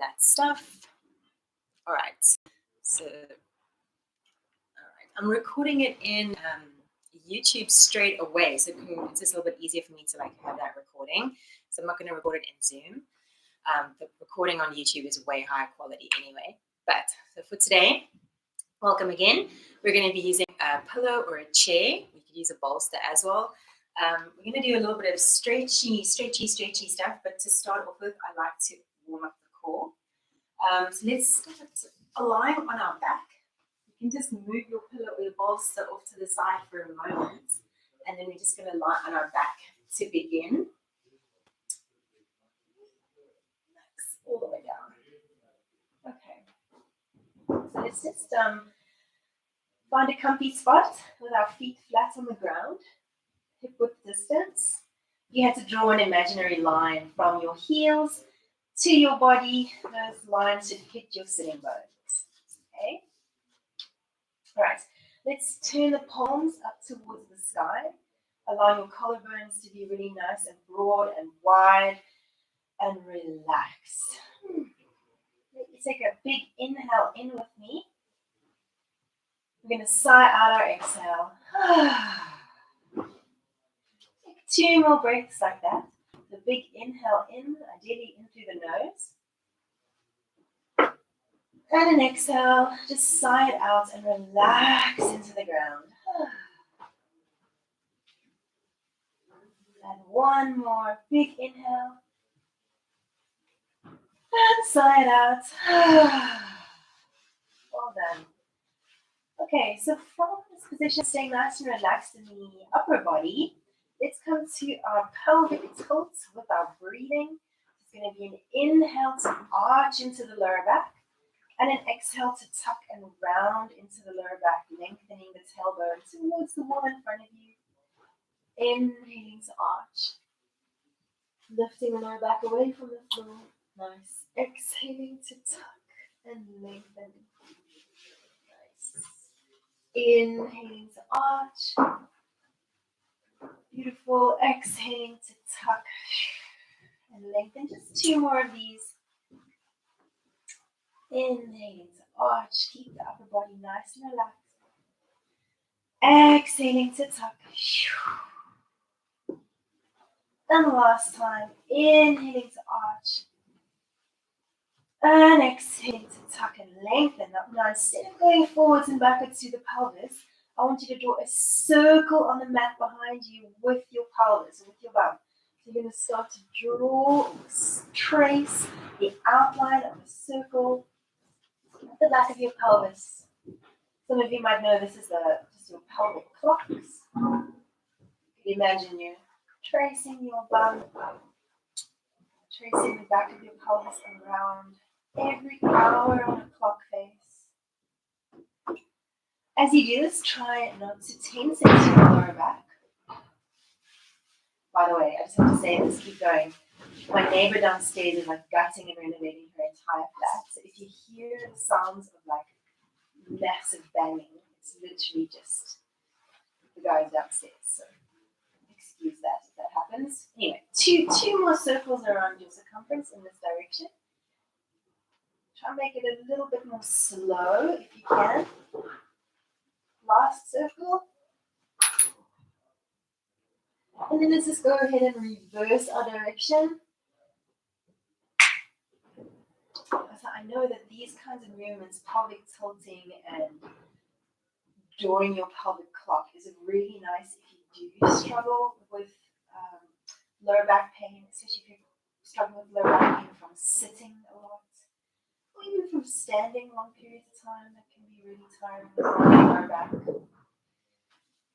that stuff. All right. So, all right. I'm recording it in YouTube straight away, so it's just a little bit easier for me to like have that recording. So I'm not going to record it in Zoom. The recording on YouTube is way higher quality anyway. But so for today, welcome again. We're going to be using a pillow or a chair. We could use a bolster as well. We're going to do a little bit of stretchy stuff. But to start off with, I like to warm up the core. So let's start lying on our back. You can just move your pillow or your bolster off to the side for a moment. And then we're just going to lie on our back to begin. All the way down. Okay. So let's just find a comfy spot with our feet flat on the ground, hip width distance. You have to draw an imaginary line from your heels to your body. Those lines should hit your sitting bones. Okay. All right. Let's turn the palms up towards the sky. Allow your collarbones to be really nice and broad and wide. And relax. Let me take a big inhale in with me. We're going to sigh out our exhale. Take 2 more breaths like that. The big inhale in, ideally in through the nose. And an exhale, just sigh it out and relax into the ground. And 1 more big inhale. And sigh it out. Well done. Okay, so from this position, staying nice and relaxed in the upper body, let's come to our pelvic tilt with our breathing. It's going to be an inhale to arch into the lower back, and an exhale to tuck and round into the lower back, lengthening the tailbone towards the wall in front of you. Inhaling to arch, lifting the lower back away from the floor. Nice. Exhaling to tuck and lengthen. Nice. Inhaling to arch. Beautiful. Exhaling to tuck and lengthen. Just 2 more of these. Inhaling to arch. Keep the upper body nice and relaxed. Exhaling to tuck. And last time. Inhaling to arch. And exhaling to tuck and lengthen up. Now, instead of going forwards and backwards to the pelvis, I want you to draw a circle on the mat behind you with your pelvis, with your bum. So you're going to start to draw, trace the outline of a circle at the back of your pelvis. Some of you might know this is just your pelvic clocks. Imagine you're tracing your bum, tracing the back of your pelvis around every hour on a clock face. As you do this, try not to tense into your lower back. By the way, I just have to say this, keep going. My neighbor downstairs is like gutting and renovating her entire flat. So if you hear the sounds of like massive banging, it's literally just the guys downstairs. So excuse that if that happens. Anyway, two more circles around your circumference in this direction. Try and make it a little bit more slow if you can. Last circle. And then let's just go ahead and reverse our direction. So I know that these kinds of movements, pelvic tilting and drawing your pelvic clock, is really nice if you do struggle with lower back pain, especially if you're struggling with lower back pain from sitting a lot. Or even from standing long periods of time, that can be really tiring on your lower back.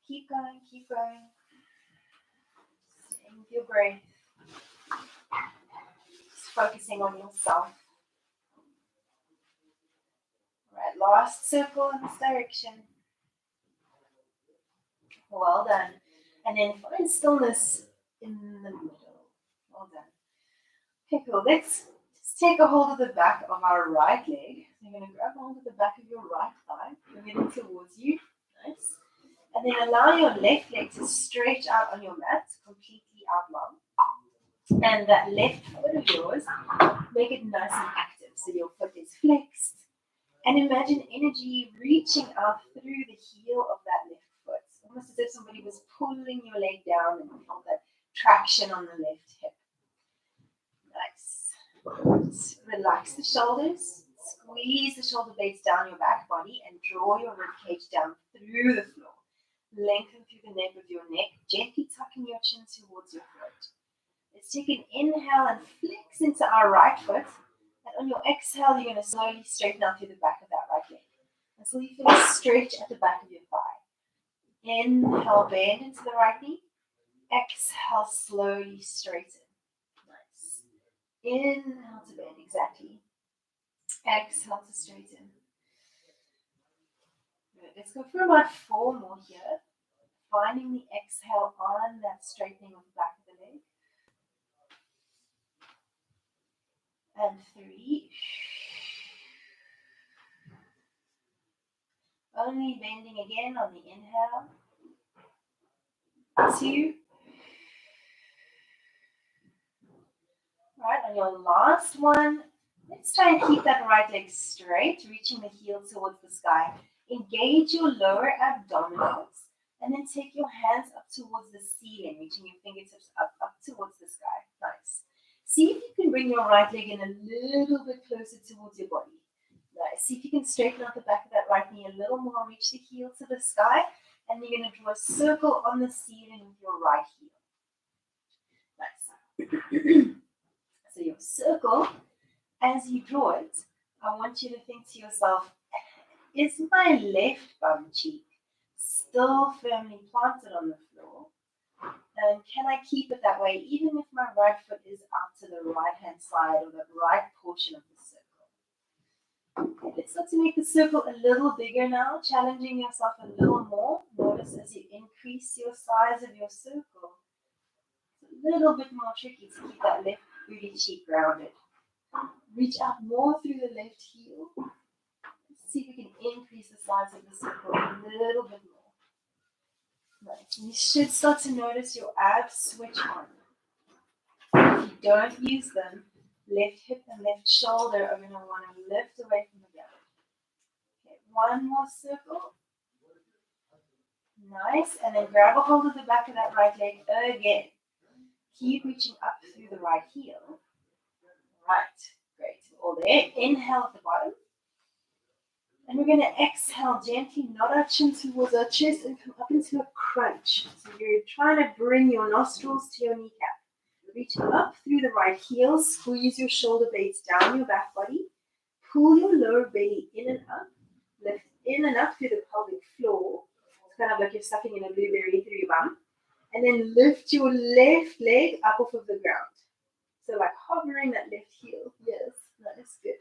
Keep going, keep going. Staying with your breath. Just focusing on yourself. Alright, last circle in this direction. Well done. And then find stillness in the middle. Well done. Okay, cool. Let's just take a hold of the back of our right leg. So you're going to grab hold of the back of your right thigh, bring it in towards you. Nice. And then allow your left leg to stretch out on your mat, completely out long. And that left foot of yours, make it nice and active. So your foot is flexed. And imagine energy reaching out through the heel of that left foot. Almost as if somebody was pulling your leg down and you felt that traction on the left hip. Nice. Relax the shoulders. Squeeze the shoulder blades down your back body and draw your rib cage down through the floor. Lengthen through the nape of your neck, gently tucking your chin towards your throat. Let's take an inhale and flex into our right foot. And on your exhale, you're going to slowly straighten out through the back of that right leg until you feel a stretch at the back of your thigh. Inhale, bend into the right knee. Exhale, slowly straighten. Nice. Inhale to bend, exactly. Exhale to straighten. Good. Let's go for about 4 more here. Finding the exhale on that straightening of the back of the leg. And 3. Only bending again on the inhale. 2. Right, on your last one, let's try and keep that right leg straight, reaching the heel towards the sky. Engage your lower abdominals, and then take your hands up towards the ceiling, reaching your fingertips up towards the sky. Nice. See if you can bring your right leg in a little bit closer towards your body. Nice. See if you can straighten out the back of that right knee a little more, reach the heel to the sky, and you're going to draw a circle on the ceiling with your right heel. Nice. So your circle, as you draw it, I want you to think to yourself, is my left bum cheek still firmly planted on the floor? And can I keep it that way even if my right foot is out to the right-hand side or the right portion of the circle? Okay, let's start to make the circle a little bigger now, challenging yourself a little more. Notice as you increase your size of your circle, it's a little bit more tricky to keep that left booty cheek grounded. Reach out more through the left heel. See if we can increase the size of the circle a little bit more. Right. You should start to notice your abs switch on. If you don't use them, left hip and left shoulder are going to want to lift away from the belly. Okay, one more circle. Nice. And then grab a hold of the back of that right leg again. Keep reaching up through the right heel. Right. Great. All there. Inhale at the bottom. And we're going to exhale gently, nod our chin towards our chest and come up into a crunch. So you're trying to bring your nostrils to your kneecap. Reach up through the right heel, squeeze your shoulder blades down your back body. Pull your lower belly in and up. Lift in and up through the pelvic floor. It's kind of like you're sucking in a blueberry through your bum. And then lift your left leg up off of the ground. So like hovering that left heel. Yes, that is good.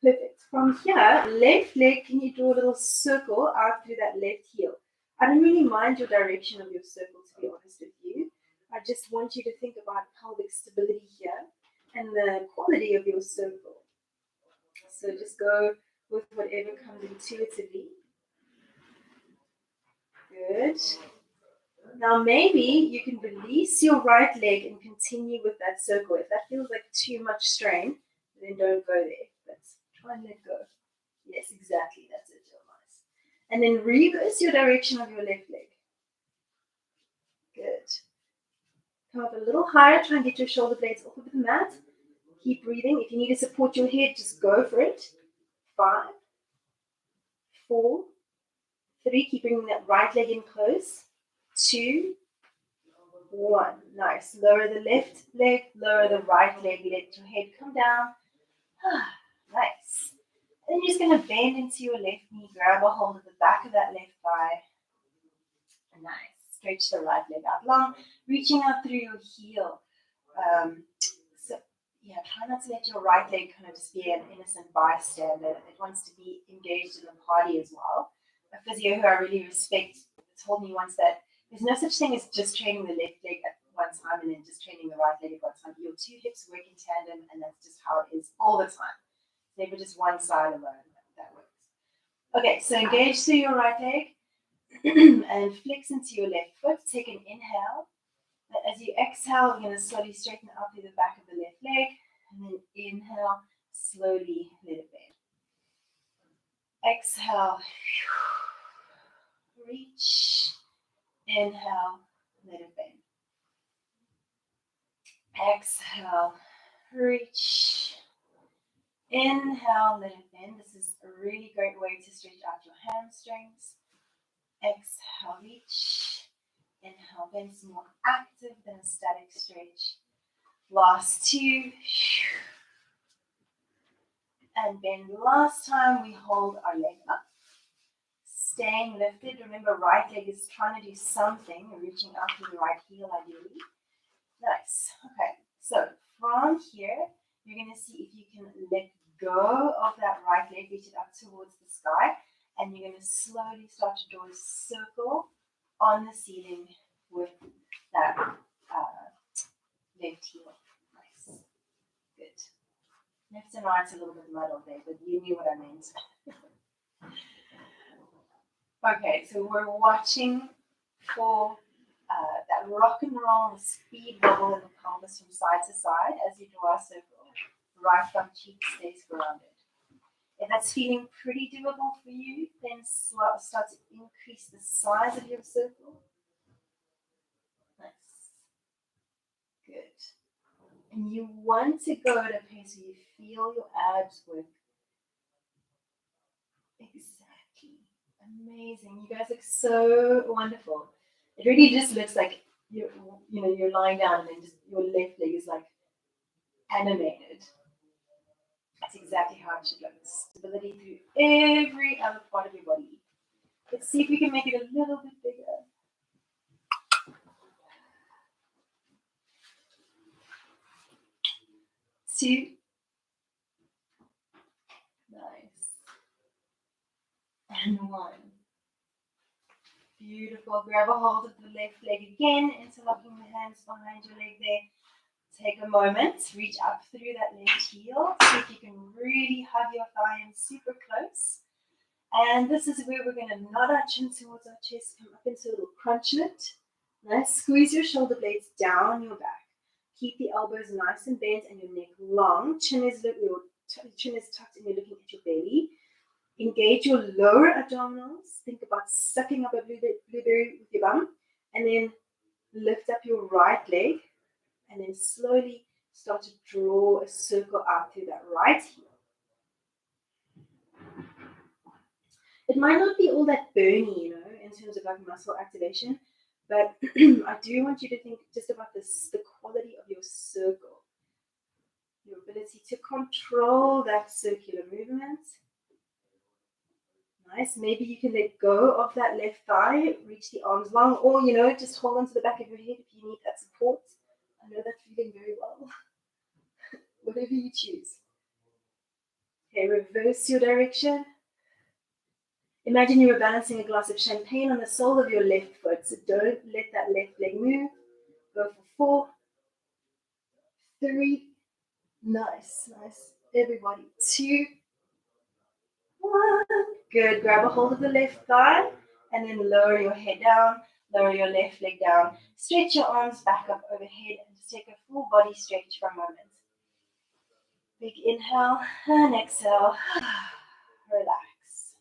Perfect. From here, left leg, can you draw a little circle out through that left heel? I don't really mind your direction of your circle, to be honest with you. I just want you to think about pelvic stability here and the quality of your circle. So just go with whatever comes intuitively. Good. Now maybe you can release your right leg and continue with that circle. If that feels like too much strain, then don't go there. Let's try and let go. Yes, exactly. That's it. Nice. And then reverse your direction of your left leg. Good. Come up a little higher. Try and get your shoulder blades off of the mat. Keep breathing. If you need to support your head, just go for it. 5, 4, 3. Keep bringing that right leg in close. 2, 1. Nice. Lower the left leg, lower the right leg. Let your head come down. Nice. And you're just going to bend into your left knee. Grab a hold of the back of that left thigh. Nice. Stretch the right leg out long. Reaching out through your heel. Try not to let your right leg kind of just be an innocent bystander. It wants to be engaged in the party as well. A physio who I really respect told me once that there's no such thing as just training the left leg at one time and then just training the right leg at one time. Your two hips work in tandem, and that's just how it is all the time. Never just one side alone. That works. Okay, so engage through your right leg and flex into your left foot. Take an inhale. As you exhale, you're going to slowly straighten out through the back of the left leg. And then inhale, Slowly let it bend. Exhale. Reach. Inhale. Let it bend. Exhale. Reach. Inhale. Let it bend. This is a really great way to stretch out your hamstrings. Exhale. Reach. Inhale. Bend. It's more active than a static stretch. Last two. And bend. Last time we hold our leg up. Staying lifted. Remember, right leg is trying to do something. Reaching out to the right heel ideally. Nice. Okay. So from here, you're going to see if you can let go of that right leg. Reach it up towards the sky. And you're going to slowly start to draw a circle on the ceiling with that left heel. Nice. Good. Left and right's a little bit muddled there, but you knew what I meant. Okay, so we're watching for that rock and roll, the speed wobble in the pelvis from side to side as you draw a circle. Right thumb cheek stays grounded. If that's feeling pretty doable for you, then start to increase the size of your circle. Nice. Good. And you want to go at a pace where you feel your abs work. Exactly. Amazing. You guys look so wonderful. It really just looks like you're lying down and then just your left leg is like animated. That's exactly how it should look. Stability through every other part of your body. Let's see if we can make it a little bit bigger. Two. Nice. And one. Beautiful. Grab a hold of the left leg again, interlocking the hands behind your leg there. Take a moment, reach up through that left heel. See if you can really hug your thigh in super close. And this is where we're going to nod our chin towards our chest, come up into a little crunchlet. Nice. Squeeze your shoulder blades down your back. Keep the elbows nice and bent and your neck long. Your chin is tucked and you're looking at your belly. Engage your lower abdominals. Think about sucking up a blueberry with your bum. And then lift up your right leg. And then slowly start to draw a circle out through that right heel. It might not be all that burny, in terms of like muscle activation, but I do want you to think just about the quality of your circle. Your ability to control that circular movement. Nice. Maybe you can let go of that left thigh, reach the arms long, or, just hold onto the back of your head if you need that support. I know that feeling very well. Whatever you choose. Okay, reverse your direction. Imagine you were balancing a glass of champagne on the sole of your left foot. So don't let that left leg move. Go for 4, 3. Nice. Everybody. 2, 1. Good. Grab a hold of the left thigh and then lower your head down. Lower your left leg down. Stretch your arms back up overhead and just take a full body stretch for a moment. Big inhale and exhale. Relax.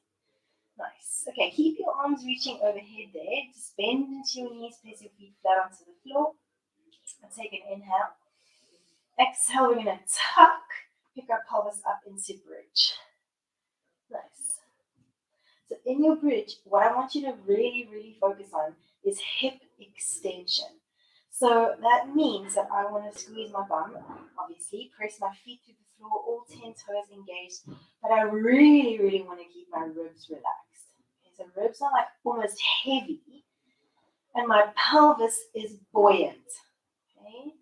Nice. Okay, keep your arms reaching overhead there. Just bend into your knees, place your feet flat onto the floor. And take an inhale. Exhale, we're going to tuck, pick our pelvis up into bridge. Nice. So in your bridge, what I want you to really, really focus on is hip extension. So that means that I want to squeeze my bum, obviously, press my feet through the floor, all 10 toes engaged, but I really, really want to keep my ribs relaxed. Okay, so ribs are like almost heavy, and my pelvis is buoyant. Okay,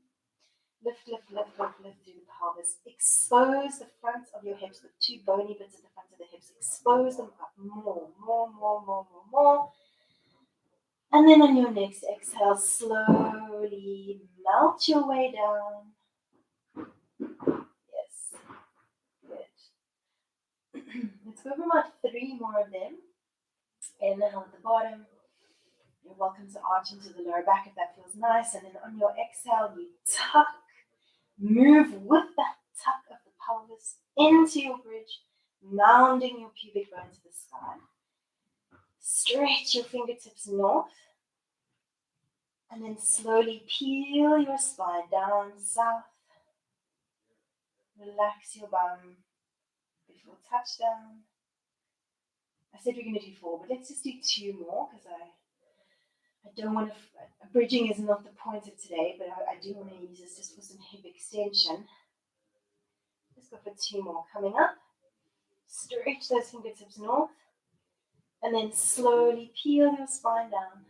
lift through the pelvis. Expose the front of your hips, the 2 bony bits at the front of the hips. Expose them up more. And then on your next exhale, slowly melt your way down. Yes. Good. Let's go for about 3 more of them. Inhale at the bottom. You're welcome to arch into the lower back if that feels nice. And then on your exhale, you tuck. Move with that tuck of the pelvis into your bridge, mounding your pubic bone to the sky. Stretch your fingertips north, and then slowly peel your spine down south. Relax your bum before touchdown. I said we're going to do 4, but let's just do 2 more because I don't want to. Bridging is not the point of today, but I do want to use this just for some hip extension. Let's go for 2 more. Coming up, stretch those fingertips north, and then slowly peel your spine down.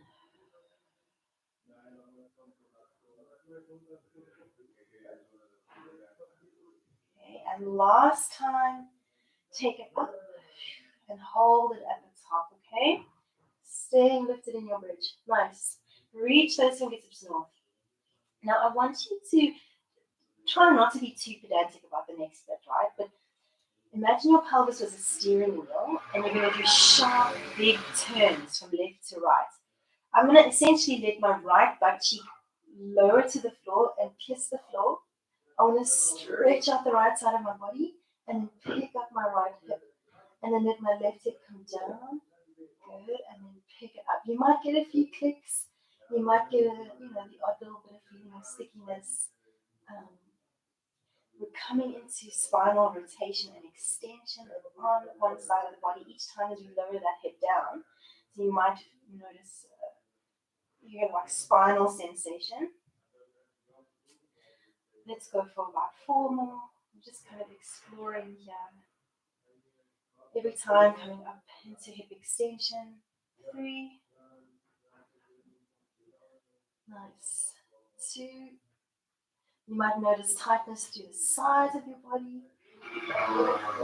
Okay, and last time, take it up and hold it at the top, okay? Staying lifted in your bridge. Nice. Reach those fingertips north. Now, I want you to try not to be too pedantic about the next bit, right? But imagine your pelvis was a steering wheel, and you're going to do sharp, big turns from left to right. I'm going to essentially let my right butt cheek lower to the floor and kiss the floor. I want to stretch out the right side of my body and then pick up my right hip. And then let my left hip come down. Good. And then pick it up. You might get a few clicks. You might get the odd little bit of feeling of stickiness. We're coming into spinal rotation and extension on one side of the body each time as you lower that hip down. So you might notice you have like spinal sensation. Let's go for about 4 more. I'm just kind of exploring here. Every time coming up into hip extension. 3. Nice. 2. You might notice tightness through the sides of your body.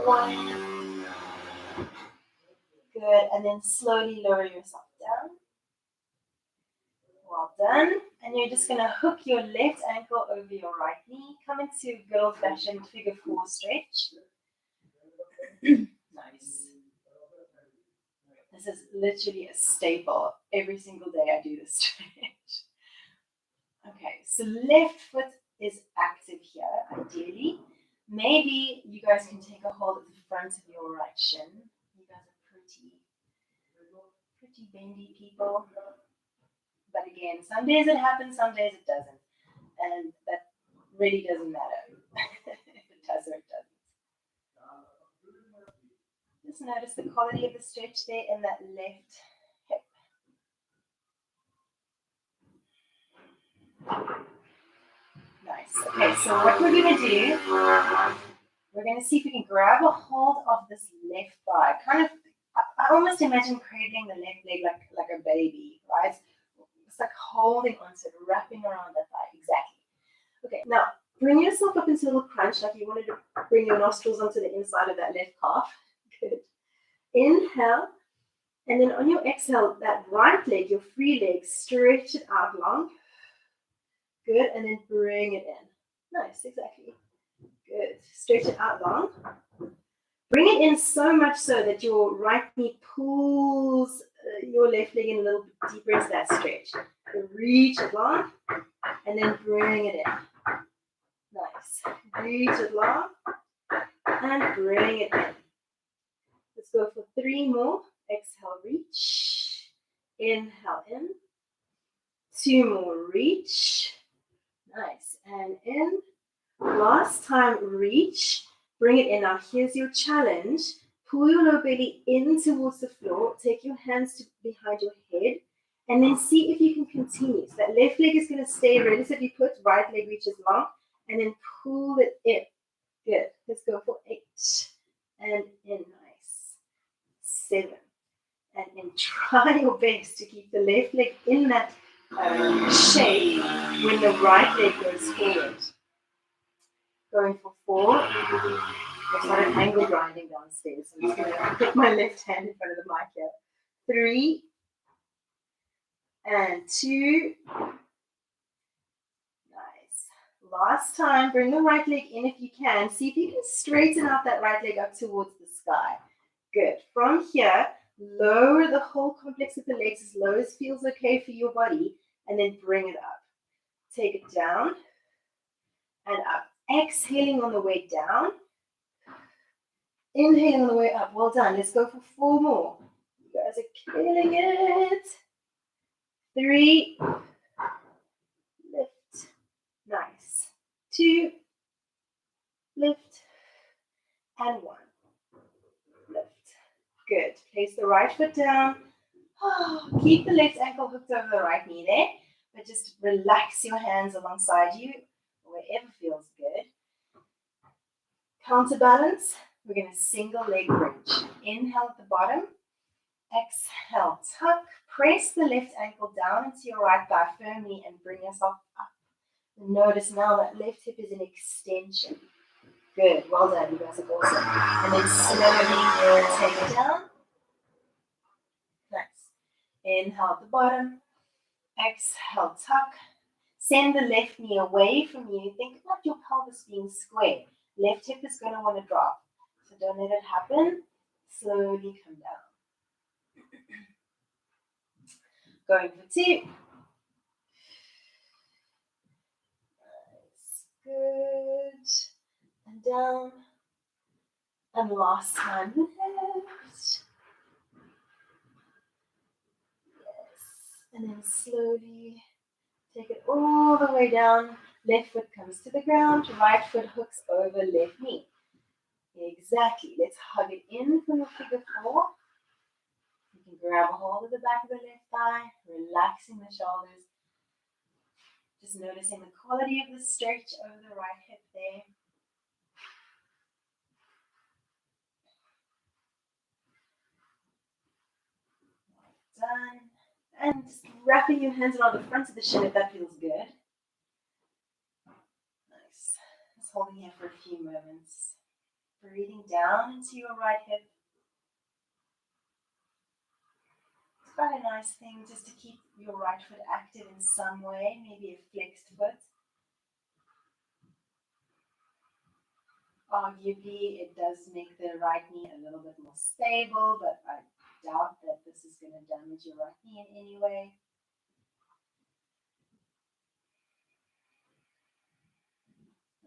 1. Good. And then slowly lower yourself down. Well done. And you're just going to hook your left ankle over your right knee. Come into good old-fashioned figure 4 stretch. Nice. This is literally a staple. Every single day I do this stretch. Okay, so left foot is active here, ideally. Maybe you guys can take a hold of the front of your right shin. You guys are pretty bendy people. But again, some days it happens, some days it doesn't. And that really doesn't matter. If it does or it doesn't. Just notice the quality of the stretch there in that left hip. Nice. Okay, so what we're going to do, we're going to see if we can grab a hold of this left thigh. Kind of, I almost imagine cradling the left leg like a baby, right? It's like holding onto it, wrapping around that thigh. Exactly. Okay, now bring yourself up into a little crunch, like you wanted to bring your nostrils onto the inside of that left calf. Good. Inhale, and then on your exhale, that right leg, your free leg, stretch it out long. Good, and then bring it in. Nice, exactly. Good. Stretch it out long. Bring it in so much so that your right knee pulls your left leg in a little bit deeper into that stretch. Reach it long, and then bring it in. Nice. Reach it long, and bring it in. Let's go for 3 more. Exhale, reach. Inhale in. 2 more, reach. Nice. And in. Last time, reach. Bring it in. Now, here's your challenge. Pull your lower belly in towards the floor. Take your hands behind your head. And then see if you can continue. So that left leg is going to stay relatively put. Right leg reaches long. And then pull it in. Good. Let's go for 8. And in. Nice. 7. And then try your best to keep the left leg in that shape when the right leg goes forward. Going for 4. I started angle grinding downstairs. So I'm just going to put my left hand in front of the mic here. 3. And 2. Nice. Last time, bring the right leg in if you can. See if you can straighten out that right leg up towards the sky. Good. From here, lower the whole complex of the legs as low as feels okay for your body, and then bring it up. Take it down and up. Exhaling on the way down, Inhaling on the way up. Well done. Let's go for 4 more. You guys are killing it. 3. Lift. Nice. 2. Lift. And 1. Lift. Good. Place the right foot down. Keep the left ankle hooked over the right knee there, but just relax your hands alongside you, wherever feels good. Counterbalance. We're going to single leg bridge. Inhale at the bottom. Exhale, tuck. Press the left ankle down into your right thigh firmly and bring yourself up. And notice now that left hip is an extension. Good. Well done. You guys are awesome. And then slowly take it down. Nice. Inhale at the bottom. Exhale, tuck. Send the left knee away from you. Think about your pelvis being square. Left hip is going to want to drop. So don't let it happen. Slowly come down. Going for 2. Nice. Good. And down. And last time, left. Yes. And then slowly take it all the way down. Left foot comes to the ground. Right foot hooks over left knee. Exactly. Let's hug it in from the figure 4. You can grab a hold of the back of the left thigh, relaxing the shoulders. Just noticing the quality of the stretch over the right hip there. Done. And just wrapping your hands around the front of the shin if that feels good. Nice. Just holding here for a few moments. Breathing down into your right hip. It's quite a nice thing just to keep your right foot active in some way, maybe a flexed foot. Arguably, it does make the right knee a little bit more stable, but I doubt that this is going to damage your right knee in any way.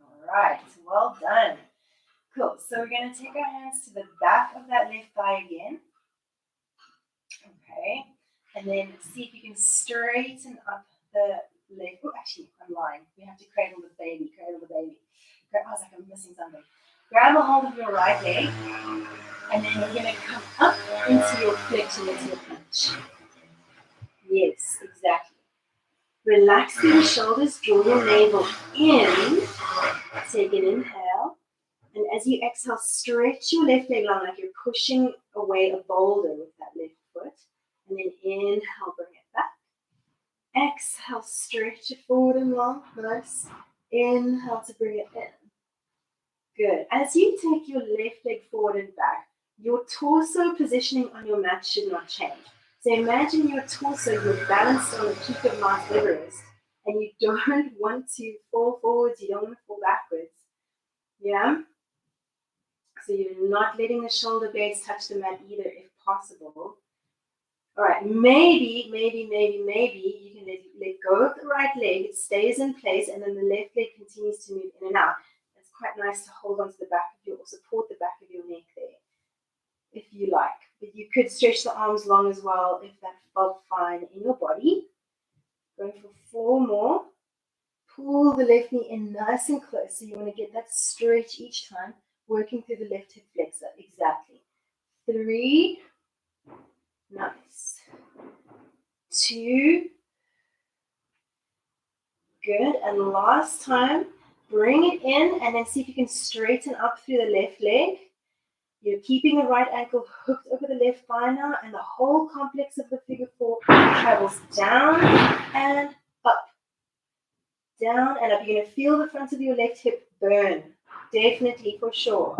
All right, well done. Cool, so we're going to take our hands to the back of that left thigh again. Okay, and then see if you can straighten up the leg. Oh, actually, I'm lying. We have to cradle the baby, cradle the baby. I was like, I'm missing something. Grab a hold of your right leg, and then you're going to come up into your flexion, into your pinch. Yes, exactly. Relax the shoulders, draw your navel in. Take an inhale. And as you exhale, stretch your left leg long, like you're pushing away a boulder with that left foot. And then inhale, bring it back. Exhale, stretch it forward and long. Nice. Inhale to bring it in. Good. As you take your left leg forward and back, your torso positioning on your mat should not change. So imagine your torso, you're balanced on the peak of Mount Everest, and you don't want to fall forwards, you don't want to fall backwards. Yeah? So you're not letting the shoulder blades touch the mat either, if possible. All right, maybe you can let go of the right leg, it stays in place, and then the left leg continues to move in and out. It's quite nice to hold onto the back of your, or support the back of your neck there, if you like. But you could stretch the arms long as well if that felt fine in your body. Going for 4 more. Pull the left knee in nice and close. So you want to get that stretch each time, working through the left hip flexor. Exactly. 3. Nice. 2. Good. And last time, bring it in and then see if you can straighten up through the left leg. You're keeping the right ankle hooked over the left thigh now, and the whole complex of the figure 4 travels down and up. Down and up. You're going to feel the front of your left hip burn. Definitely, for sure.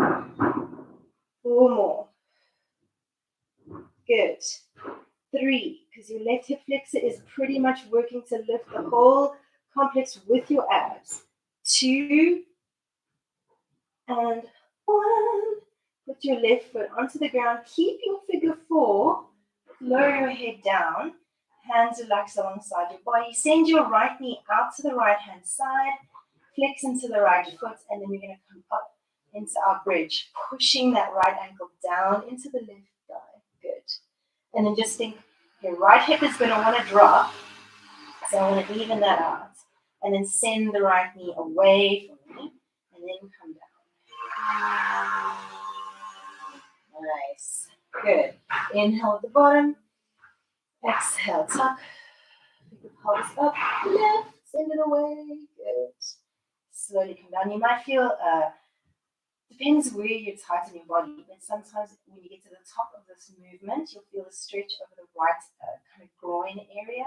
4 more. Good. 3, because your left hip flexor is pretty much working to lift the whole complex with your abs. 2 and 1. Put your left foot onto the ground. Keep your figure 4. Lower your head down. Hands relax alongside your body. Send your right knee out to the right hand side. Flex into the right foot, and then you're going to come up into our bridge, pushing that right ankle down into the left thigh. Good. And then just think, okay, right hip is going to want to drop. So I want to even that out. And then send the right knee away from me. And then come down. Nice. Good. Inhale at the bottom. Exhale, tuck. Pick the pelvis up. Lift. Send it away. Good. Slowly come down. You might feel, depends where you're tight in your body, but sometimes when you get to the top of this movement, you'll feel a stretch over the right kind of groin area.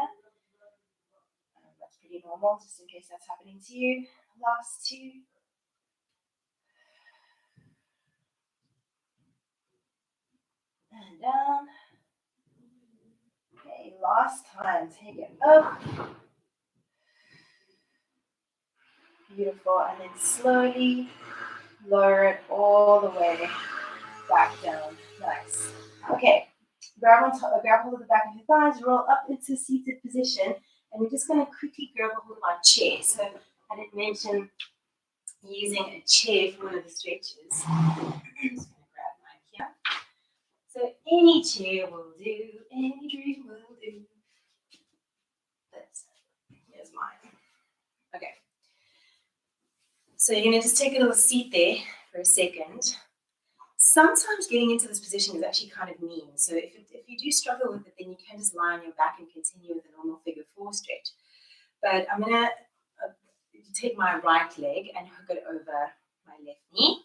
That's pretty normal, just in case that's happening to you. Last two. And down. Okay, last time. Take it up. Beautiful. And then slowly lower it all the way back down. Nice. Okay. Grab hold of the back of your thighs, roll up into seated position, and we're just going to quickly grab a hold of our chair. So I did mention using a chair for one of the stretches. I'm just going to grab mine here. So any chair will do, any dream will do. Here's mine. Okay. So you're going to just take a little seat there for a second. Sometimes getting into this position is actually kind of mean. So if you do struggle with it, then you can just lie on your back and continue with a normal figure 4 stretch. But I'm going to take my right leg and hook it over my left knee.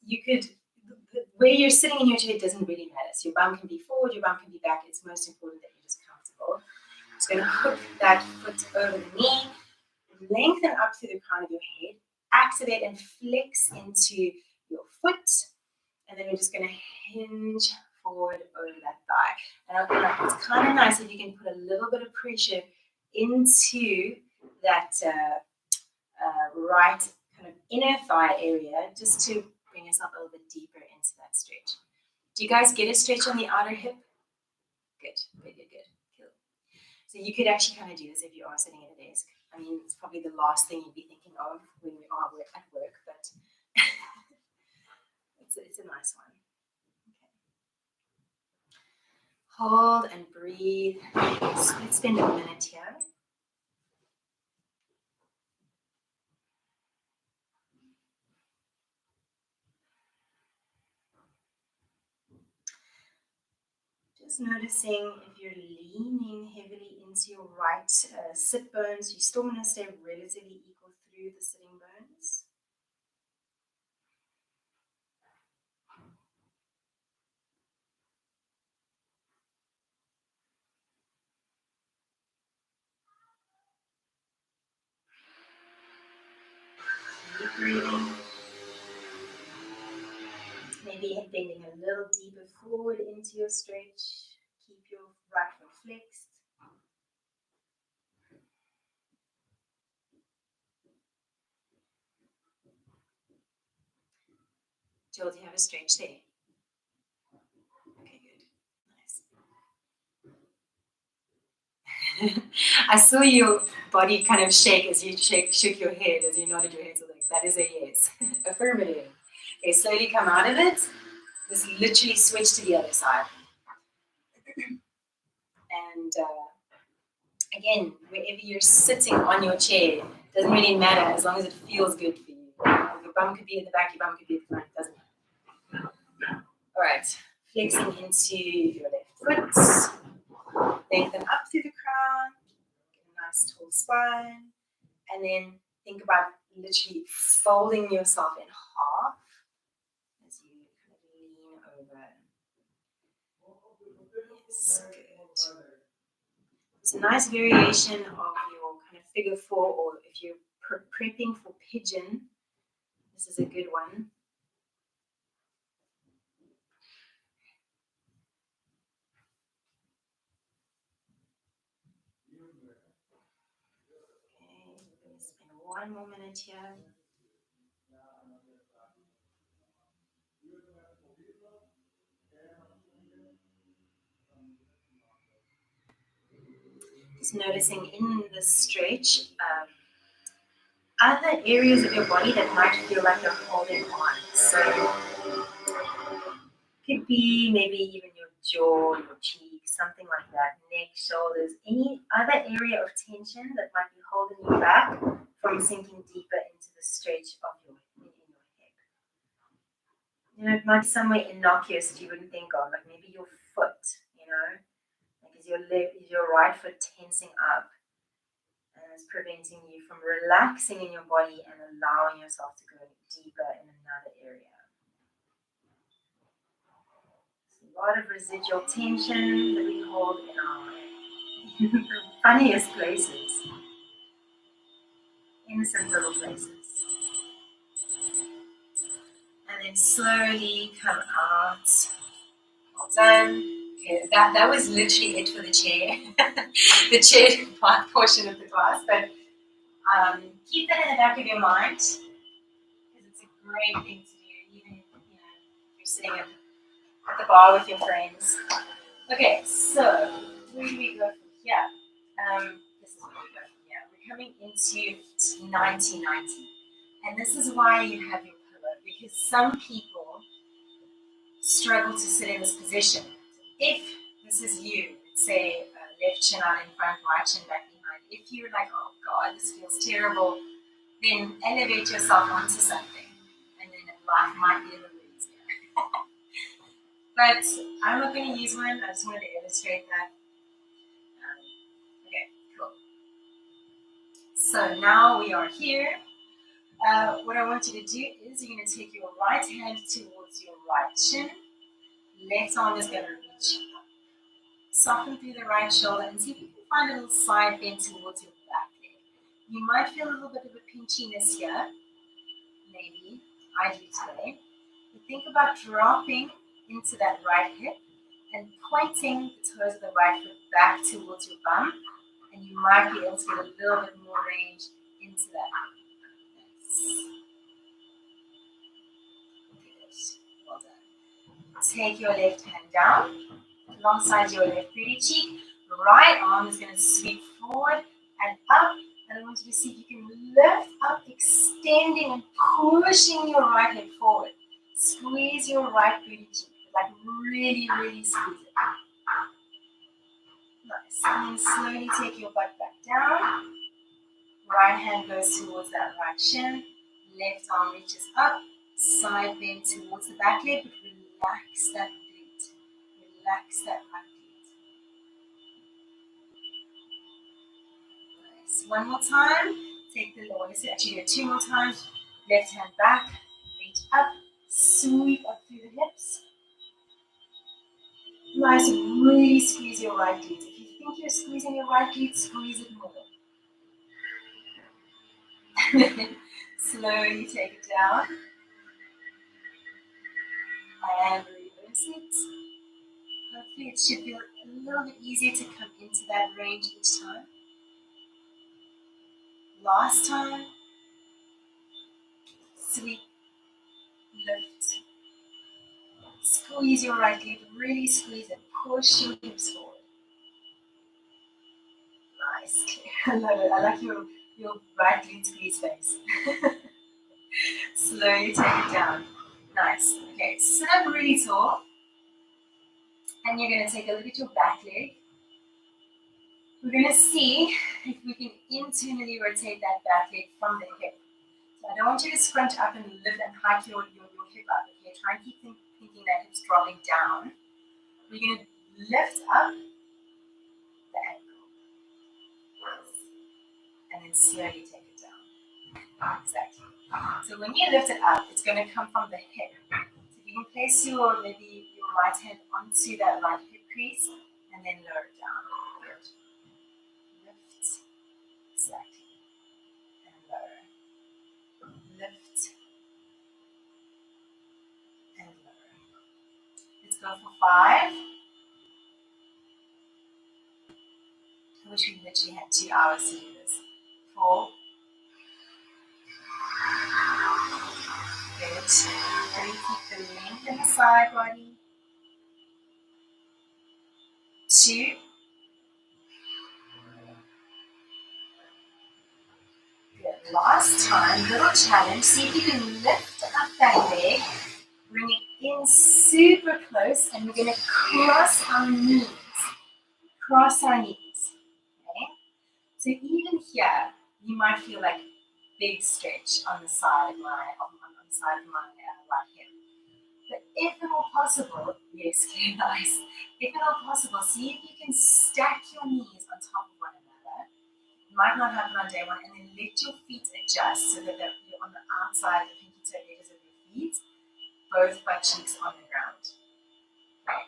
You could, where you're sitting in your chair doesn't really matter. So your bum can be forward, your bum can be back. It's most important that you're just comfortable. Just going to hook that foot over the knee, lengthen up through the crown of your head, activate and flex into your foot, and then we're just going to hinge forward over that thigh. And it's kind of nice if you can put a little bit of pressure into that right kind of inner thigh area, just to bring yourself a little bit deeper into that stretch. Do you guys get a stretch on the outer hip? Good, good, good, good. Cool. So you could actually kind of do this if you are sitting at a desk. I mean, it's probably the last thing you'd be thinking of when we are at work, but it's a nice one. Okay. Hold and breathe. Let's spend a minute here. Just noticing if you're leaning heavily into your right sit bones, you still want to stay relatively equal through the sitting bones. Keep breathing. Maybe bending a little deeper forward into your stretch. Keep your right foot flexed. Jill, do you have a stretch there? Okay, good. Nice. I saw your body kind of shake as you shook your head as you nodded your head. So like, that is a yes. Affirmative. Okay, slowly come out of it. Just literally switch to the other side. And again, wherever you're sitting on your chair, doesn't really matter as long as it feels good for you. Your bum could be at the back, your bum could be at the front, doesn't matter. All right, flexing into your left foot, lengthen up through the crown, get a nice tall spine, and then think about literally folding yourself in half as you kind of lean over. Yes, good. It's a nice variation of your kind of figure 4, or if you're prepping for pigeon, this is a good one. Okay, let me spend one more minute here. Just noticing in the stretch, other areas of your body that might feel like you're holding on. So could be maybe even your jaw, your cheeks, something like that, neck, shoulders, any other area of tension that might be holding you back from sinking deeper into the stretch of your hip. It might be somewhere innocuous that you wouldn't think of, like maybe your foot, like is your right foot tensing up and it's preventing you from relaxing in your body and allowing yourself to go deeper in another area. A lot of residual tension that we hold in our funniest places, innocent little places. And then slowly come out. Well done. Okay, that was literally it for the chair, the chair portion of the class. But keep that in the back of your mind because it's a great thing to do, even if you're sitting at the bar with your friends. Okay, so where do we go from here? This is where we go from here. We're coming into 90-90. And this is why you have your pillow, because some people struggle to sit in this position. If this is you, say left chin out in front, right chin back behind, if you're like, oh God, this feels terrible, then elevate yourself onto something. And then life might be a little easier. But I'm not going to use one. I just wanted to illustrate that. Okay, cool. So now we are here. What I want you to do is you're going to take your right hand towards your right shin. Left arm is going to reach up. Soften through the right shoulder and see if you can find a little side bend towards your back leg. You might feel a little bit of a pinchiness here. Maybe. I do today. You think about dropping into that right hip and pointing the toes of the right foot back towards your bum, and you might be able to get a little bit more range into that. Nice. Good. Well done. Take your left hand down alongside your left booty cheek. Right arm is going to sweep forward and up, and I want you to see if you can lift up, extending and pushing your right hip forward. Squeeze your right booty cheek, like really, really squeeze it. Nice. And then slowly take your butt back down. Right hand goes towards that right shin. Left arm reaches up. Side bend towards the back leg, but relax that glute. Relax that back glute. Nice. One more time. Take the lower. Let's actually do it 2 more times. Left hand back. Reach up. Sweep up through the hips. Nice, and really squeeze your right glute. If you think you're squeezing your right glute, squeeze it more. Slowly take it down. And reverse it. Hopefully it should feel a little bit easier to come into that range each time. Last time. Sweep. Lift. Squeeze your right glute. Really squeeze it. Push your hips forward. Nice. I love it. I like your right glute squeeze face. Slowly take it down. Nice. Okay, sit up really tall. And you're going to take a look at your back leg. We're going to see if we can internally rotate that back leg from the hip. So I don't want you to scrunch up and lift and hike your hip up. Okay, try and keep thinking that hip's dropping down. We're going to lift up the ankle. And then slowly take it down. Exactly. So when you lift it up, it's going to come from the hip. So you can place maybe your right hand onto that right hip crease and then lower it down. Good. Lift. Exactly. And lower. Lift. And lower. Let's go for 5. I wish we literally had 2 hours to do this. 4. Good. Really keep the length in the side body. 2. Good. Last time, little challenge. See if you can lift up that leg, bring it in super close, and we're going to cross our knees. Cross our knees. Okay? So even here, you might feel like big stretch on the side of my right hip. But if at all possible, yes, okay, nice. If at all possible, see if you can stack your knees on top of one another. It might not happen on day one, and then let your feet adjust so that you're on the outside, the pinky toe edges of your feet, both butt cheeks on the ground. Okay.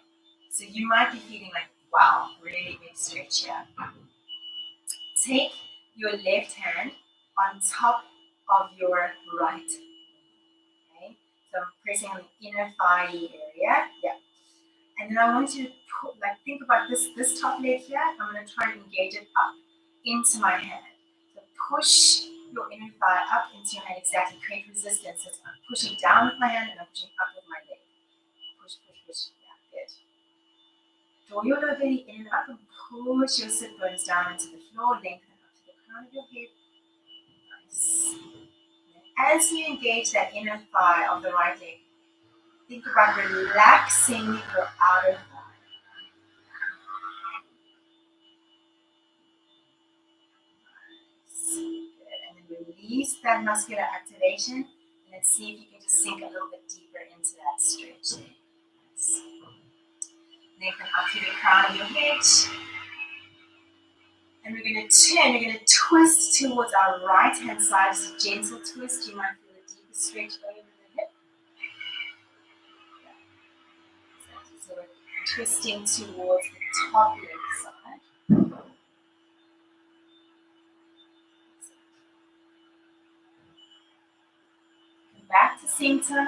So you might be feeling like, wow, really big stretch here. Take your left hand on top of your right knee. Okay? So I'm pressing on the inner thigh area. Yeah. And then I want you to think about this top leg here. I'm going to try and engage it up into my hand. So push your inner thigh up into your hand. Exactly. Create resistance. So I'm pushing down with my hand and I'm pushing up with my leg. Push, push, push. Yeah, good. Draw your lower belly in and up and push your sit bones down into the floor. Lengthen up to the crown of your head. Nice. And as you engage that inner thigh of the right leg, think about relaxing your outer thigh. Good. And then release that muscular activation. And let's see if you can just sink a little bit deeper into that stretch there. Nice. Lengthen up to the crown of your head. And we're going to turn, we're going to twist towards our right hand side. It's a gentle twist. You might feel a deeper stretch over the hip. So we're twisting towards the top leg side. Come back to center.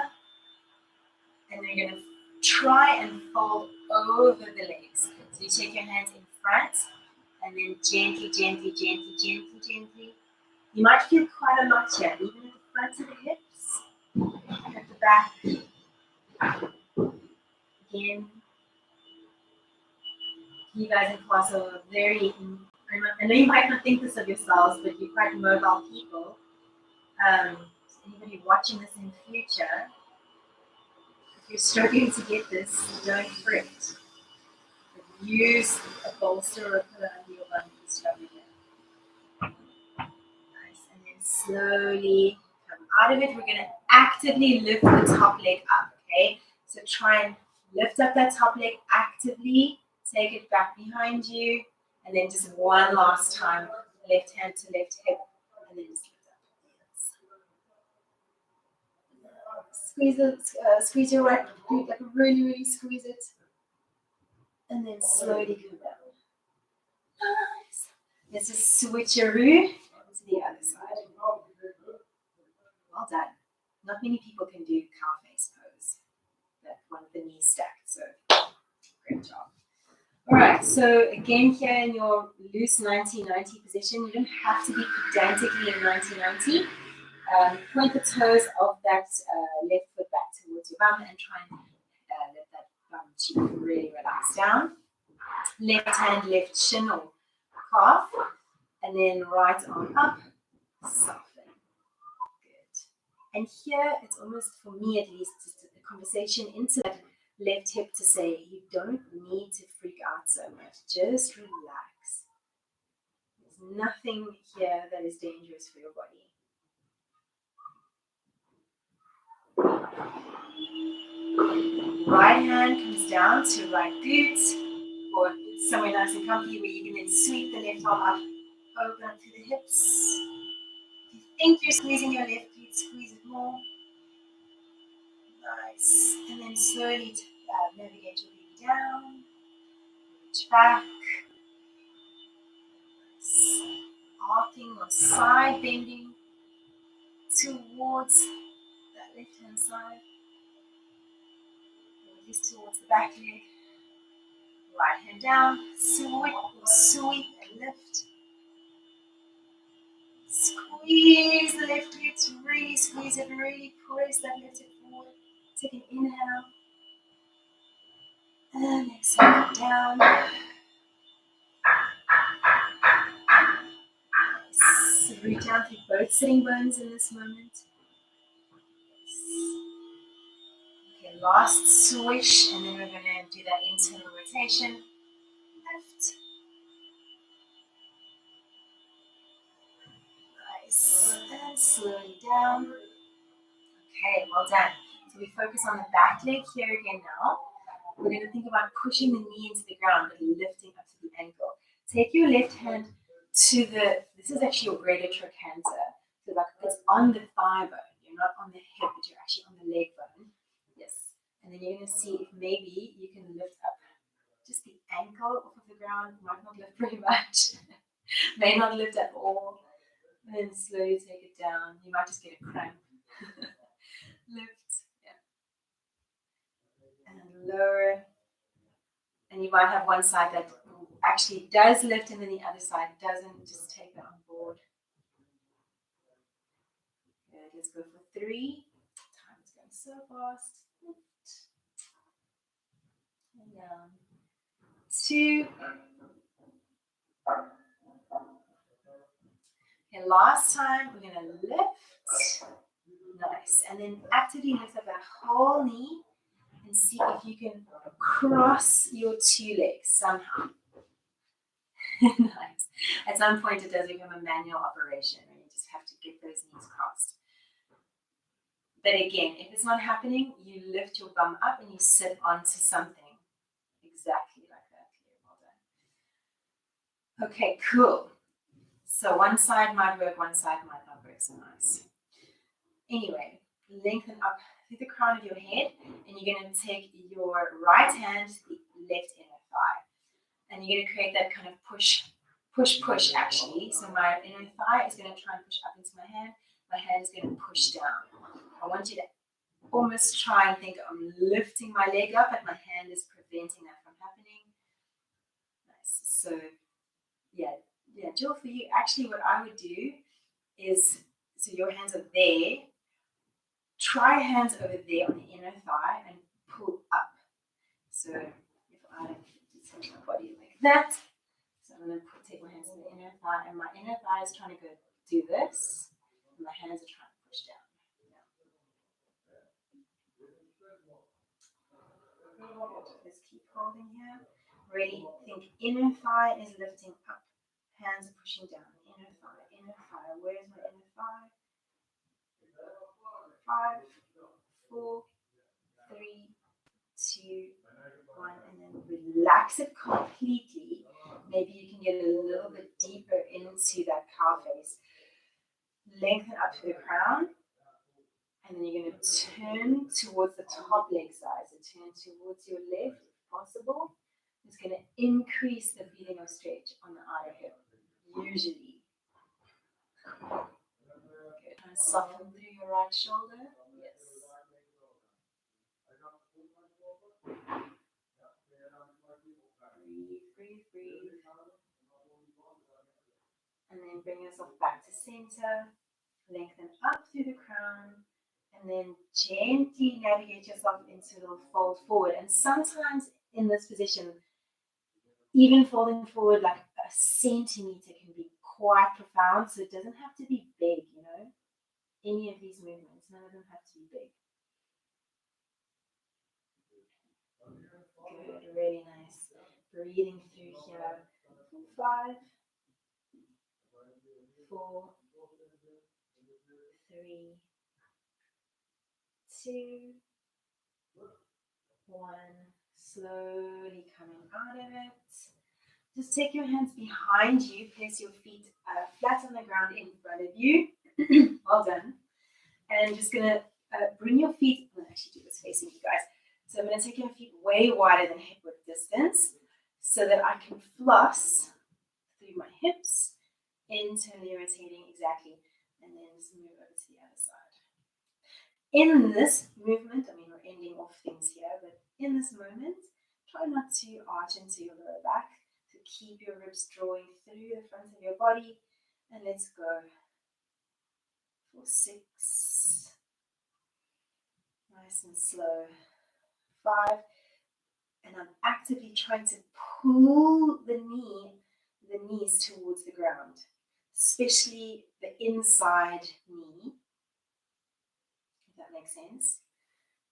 And then you're going to try and fold over the legs. So you take your hands in front. And then gently, gently, gently, gently, gently. You might feel quite a lot here, even at the front of the hips, at the back. Again, you guys in class are very, I know you might not think this of yourselves, but you're quite mobile people. Anybody watching this in the future, if you're struggling to get this, don't fret. Use a bolster or a pillow under your bum if you're struggling. Nice. And then slowly come out of it. We're going to actively lift the top leg up, okay? So try and lift up that top leg actively. Take it back behind you. And then just one last time, left hand to left hip. And then just lift up. Squeeze your right glute, like really, really squeeze it. And then slowly come down. Nice. Let's just switcheroo to the other side. Well done. Not many people can do cow face pose. That one with the knees stacked. So great job. All right. So again, here in your loose 90-90 position, you don't have to be pedantically in 90-90. Point the toes of that left foot back towards your bum and try and let that bum cheek really relax down. Left hand, left shin or calf, and then right arm up, soften. Good. And here it's almost, for me at least, just a conversation into that left hip to say you don't need to freak out so much. Just relax. There's nothing here that is dangerous for your body. Right hand comes down to right glute, or somewhere nice and comfy where you can then sweep the left arm up, open up to the hips. If you think you're squeezing your left glute, squeeze it more. Nice. And then slowly navigate your baby down. Reach back. Arcing or side bending towards that left hand side. Or at least towards the back leg. Right hand down. Sweep and lift. Squeeze the left glute, really squeeze it, really press that left hip forward. Take an inhale. And exhale down. Nice. breathe down through both sitting bones in this moment. Okay, last swish, and then we're going to do that internal rotation. Left. Nice. And slowly down. Okay, well done. So we focus on the back leg here again now. We're going to think about pushing the knee into the ground and lifting up to the ankle. Take your left hand to this is actually your greater trochanter. So like it's on the thigh bone. You're not on the hip, but you're actually on the leg bone. Yes. And then you're going to see if maybe you can lift up just the ankle off of the ground. Might not lift very much. May not lift at all. And then slowly take it down. You might just get a cramp. Lift. Yeah. And lower. And you might have one side that actually does lift and then the other side doesn't. Just take that on board. Good. Let's go for 3. Time is going so fast. Lift. And down. 2. Okay, last time we're going to lift. Nice. And then actively lift up that whole knee and see if you can cross your 2 legs somehow. Nice. At some point it does become a manual operation and you just have to get those knees crossed. But again, if it's not happening, you lift your bum up and you sit onto something exactly like that. Well done. Okay, cool. So one side might work, one side might not work so nice. Anyway, lengthen up through the crown of your head and you're going to take your right hand to the left inner thigh. And you're going to create that kind of push actually. So my inner thigh is going to try and push up into my hand. My hand is going to push down. I want you to almost try and think I'm lifting my leg up, but my hand is preventing that from happening. Nice. So yeah, Jill, for you, actually what I would do is, so your hands are there, try hands over there on the inner thigh and pull up. So if I just have my body like that, so I'm going to take my hands on the inner thigh, and my inner thigh is trying to go do this, and my hands are trying to push down. Just keep holding here. Really think inner thigh is lifting up, hands are pushing down. Inner thigh, inner thigh. Where's my inner thigh? 5, 4, 3, 2, 1, and then relax it completely. Maybe you can get a little bit deeper into that cow face. Lengthen up to the crown, and then you're going to turn towards the top leg side. So turn towards your left if possible. It's going to increase the feeling of stretch on the outer hip, usually. Good. Try and soften through your right shoulder. Yes. Breathe. And then bring yourself back to center. Lengthen up through the crown. And then gently navigate yourself into a little fold forward. And sometimes in this position, even folding forward like a centimeter can be quite profound. So it doesn't have to be big, you know. Any of these movements, none of them have to be big. Good, really nice. Breathing through here. 5, 4, 3, 2, 1. Slowly coming out of it. Just take your hands behind you. Place your feet flat on the ground in front of you. Well done. And just going to bring your feet, I'm going to actually do this facing you guys. So I'm going to take your feet way wider than hip width distance so that I can floss through my hips, internally rotating exactly, and then just move over to the other side. In this movement, I mean, we're ending off things here, but in this moment, try not to arch into your lower back, to keep your ribs drawing through the front of your body, and let's go for 6. Nice and slow. 5. And I'm actively trying to pull the knees towards the ground. especially the inside knee, if that makes sense.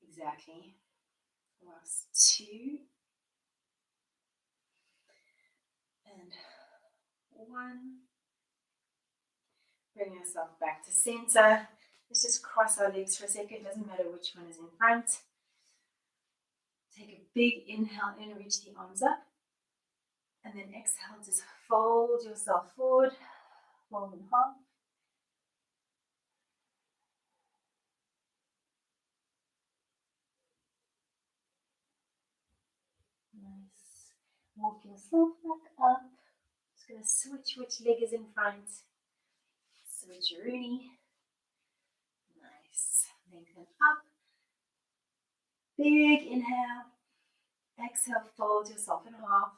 Exactly. Last 2. And 1. Bring yourself back to center. Let's just cross our legs for a second. Doesn't matter which one is in front. Take a big inhale in, reach the arms up. And then exhale, just fold yourself forward. Fold in half. Nice. Walk yourself back up. Just going to switch which leg is in front. Switch Rooney. Nice. Lengthen up. Big inhale. Exhale, fold yourself in half.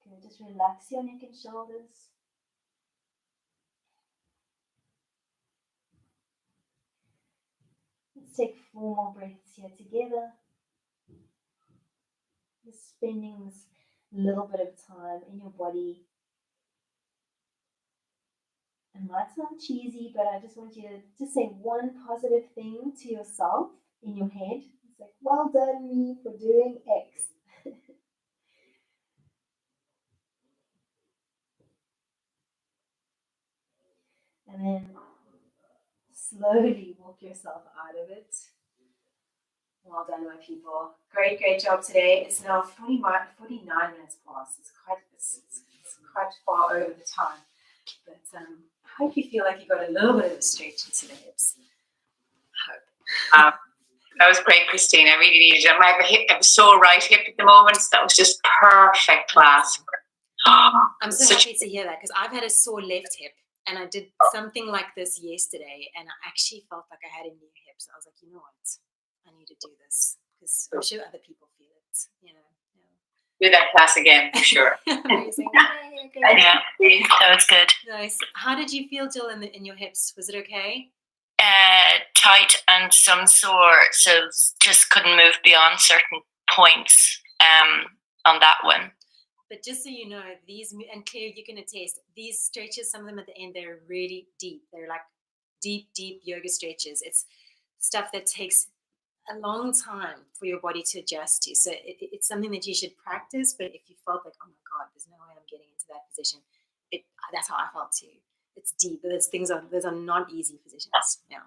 Okay, just relax your neck and shoulders. Let's take 4 more breaths here together. Just spending this little bit of time in your body. It might sound cheesy, but I just want you to just say one positive thing to yourself in your head. It's like, well done me for doing X. And then slowly walk yourself out of it. Well done, my people. Great, great job today. It's now 49 minutes past. It's quite far over the time. But I hope you feel like you got a little bit of a stretch into the hips. I hope. That was great, Christine. I really needed it. I have a sore right hip at the moment. So that was just perfect class. I'm so happy to hear that because I've had a sore left hip and I did something like this yesterday and I actually felt like I had a new hip. So I was like, you know what? I need to do this because I'm sure other people feel it, you know. Do that class again, for sure. Amazing. Okay. Yeah, that was good. Nice. How did you feel, Jill, in your hips? Was it okay? Tight and some sore, so just couldn't move beyond certain points on that one. But just so you know, these, and Claire, you can attest, these stretches, some of them at the end, they're really deep. They're like deep yoga stretches. It's stuff that takes a long time for your body to adjust to. So it's something that you should practice. But if you felt like, oh my God, there's no way I'm getting into that position, that's how I felt too. It's deep. But those are not easy positions. Yeah.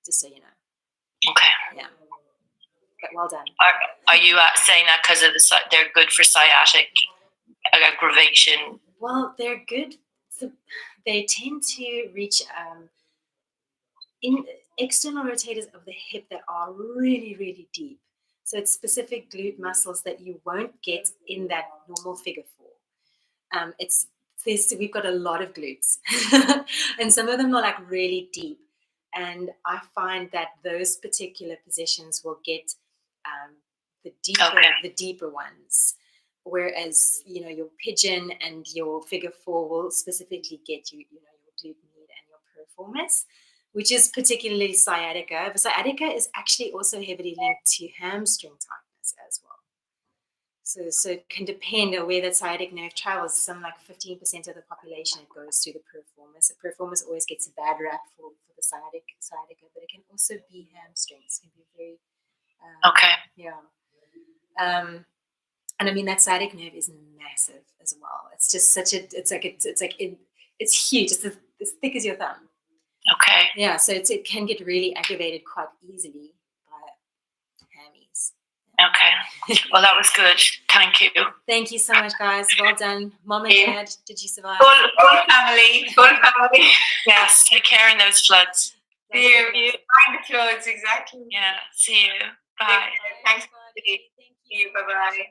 Just so you know. Okay. Yeah. But well done. Are you saying that because of they're good for sciatic aggravation? Well, they're good. So they tend to reach in external rotators of the hip that are really, really deep. So it's specific glute muscles that you won't get in that normal figure 4. We've got a lot of glutes, and some of them are like really deep. And I find that those particular positions will get the deeper ones. Whereas, your pigeon and your figure 4 will specifically get your glute med and your piriformis, which is particularly sciatica. But sciatica is actually also heavily linked to hamstring tightness as well. So it can depend on where that sciatic nerve travels. Something like 15% of the population, it goes through the piriformis. The piriformis always gets a bad rap for the sciatica, but it can also be hamstrings. It can be very okay. Yeah. And I mean that sciatic nerve is massive as well. It's just it's huge. It's as thick as your thumb. Okay. Yeah. So it can get really aggravated quite easily by hammies. Okay. Well, that was good. Thank you. Thank you so much, guys. Well done. Mom and Dad, did you survive? Full family. Full family. Yes. Take care in those floods. See you. Find the clothes, exactly. Yeah. See you. Bye. Thanks. Thank you. Bye-bye.